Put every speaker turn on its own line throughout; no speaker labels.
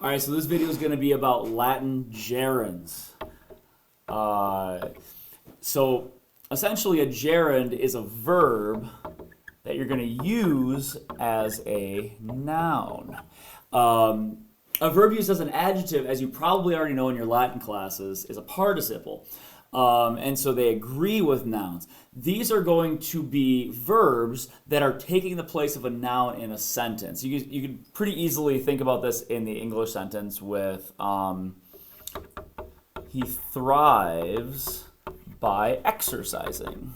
All right, so this video is going to be about Latin gerunds. So essentially a gerund is a verb that you're going to use as a noun. A verb used as an adjective, as you probably already know in your Latin classes, is a participle. And so they agree with nouns. These are going to be verbs that are taking the place of a noun in a sentence. You could pretty easily think about this in the English sentence with he thrives by exercising.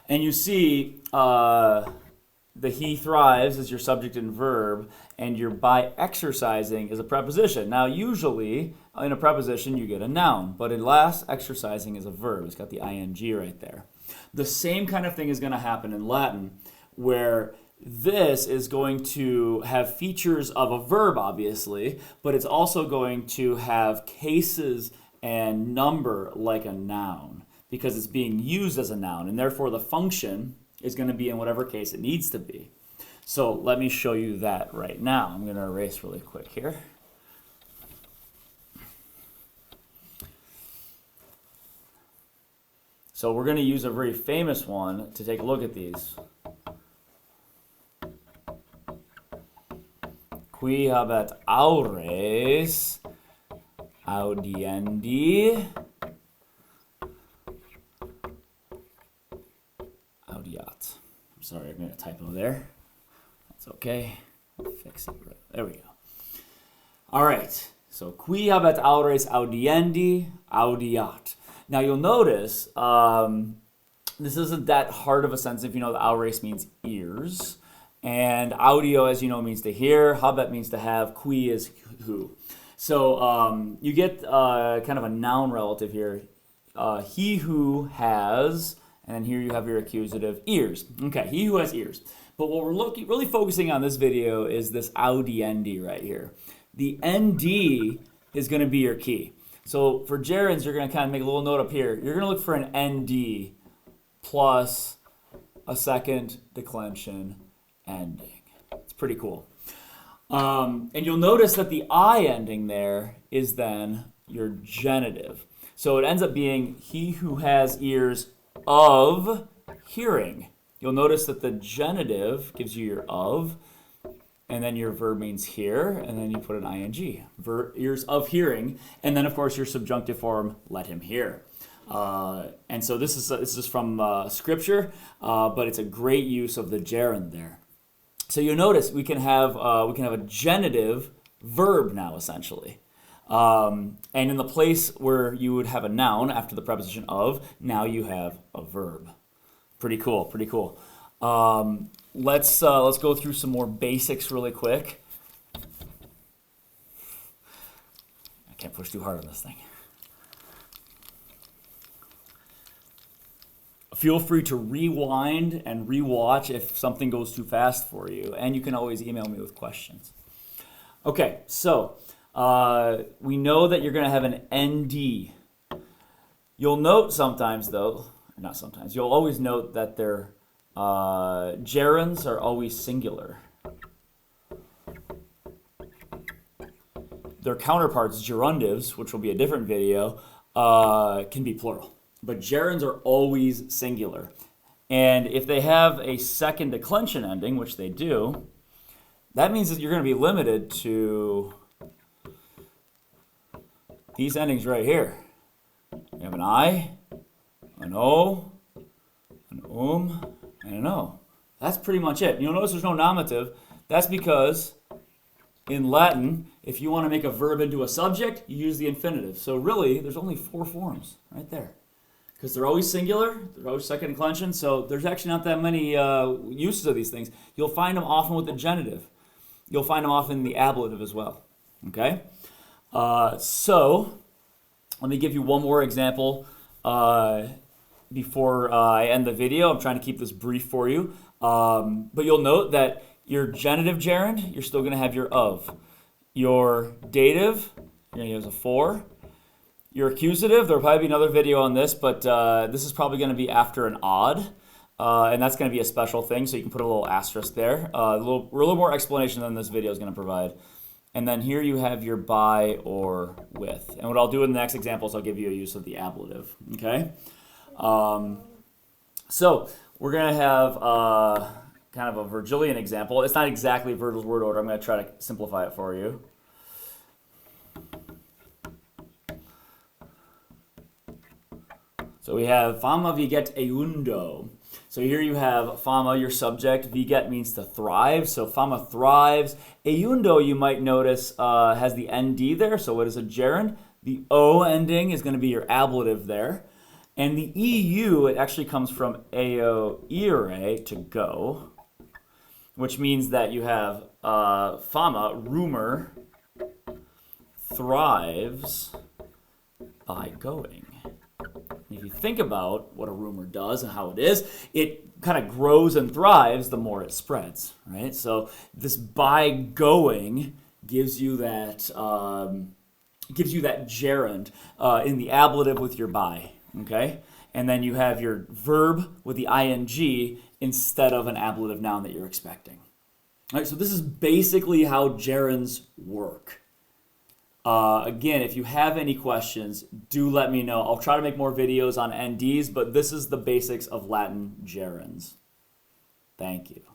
And you see the he thrives is your subject and verb, and your by exercising is a preposition. Now, usually in a preposition you get a noun, but in last, exercising is a verb. It's got the ing right there. The same kind of thing is going to happen in Latin, where this is going to have features of a verb, obviously, but it's also going to have cases and number like a noun, because it's being used as a noun, and therefore the function is going to be in whatever case it needs to be. So let me show you that right now. I'm going to erase really quick here. So we're going to use a very famous one to take a look at these. Qui habet aures audiendi audiat. I'm sorry, I made a typo there. That's okay. Fix it. There we go. All right. So qui habet aures audiendi audiat. Now you'll notice this isn't that hard of a sentence if you know that aures means ears. And audio, as you know, means to hear. Habet means to have. Qui is who. So you get kind of a noun relative here. He who has, and here you have your accusative, ears. Okay, he who has ears. But what we're really focusing on this video is this audiendi right here. The nd is going to be your key. So for gerunds, you're going to kind of make a little note up here. You're going to look for an nd plus a second declension ending. It's pretty cool. And you'll notice that the I ending there is then your genitive. So it ends up being he who has ears of hearing. You'll notice that the genitive gives you your of, and then your verb means hear, and then you put an ing. Ears of hearing, and then of course your subjunctive form, let him hear. And so this is from scripture, but it's a great use of the gerund there. So you'll notice we can have a genitive verb now essentially. And in the place where you would have a noun after the preposition of, now you have a verb. Pretty cool, pretty cool. Let's go through some more basics really quick. I can't push too hard on this thing. Feel free to rewind and rewatch if something goes too fast for you, and you can always email me with questions. Okay, so we know that you're going to have an nd. You'll note sometimes, though, not sometimes, you'll always note that their gerunds are always singular. Their counterparts, gerundives, which will be a different video, can be plural. But gerunds are always singular. And if they have a second declension ending, which they do, that means that you're going to be limited to these endings right here. You have an I, an O, an and an O. That's pretty much it. You'll notice there's no nominative. That's because in Latin, if you want to make a verb into a subject, you use the infinitive. So really, there's only 4 forms right there. Because they're always singular, they're always second declension, so there's actually not that many uses of these things. You'll find them often with the genitive. You'll find them often in the ablative as well. Okay? So, let me give you one more example before I end the video. I'm trying to keep this brief for you. But you'll note that your genitive gerund, you're still going to have your of. Your dative, you're going to use a for. Your accusative, there'll probably be another video on this, but this is probably going to be after an odd. And that's going to be a special thing, so you can put a little asterisk there. A little more explanation than this video is going to provide. And then here you have your by or with. And what I'll do in the next example is I'll give you a use of the ablative. Okay? So we're going to have kind of a Virgilian example. It's not exactly Virgil's word order. I'm going to try to simplify it for you. So we have fama viget eundo. So here you have fama, your subject. Viget means to thrive. So fama thrives. Eundo, you might notice, has the nd there. So what is a gerund? The o ending is going to be your ablative there. And the eu, it actually comes from eo ire, to go, which means that you have fama, rumor, thrives by going. If you think about what a rumor does and how it is, it kind of grows and thrives the more it spreads, right? So this by going gives you that gerund in the ablative with your by, okay? And then you have your verb with the ing instead of an ablative noun that you're expecting. All right, so this is basically how gerunds work. Again, if you have any questions, do let me know. I'll try to make more videos on NDs, but this is the basics of Latin gerunds. Thank you.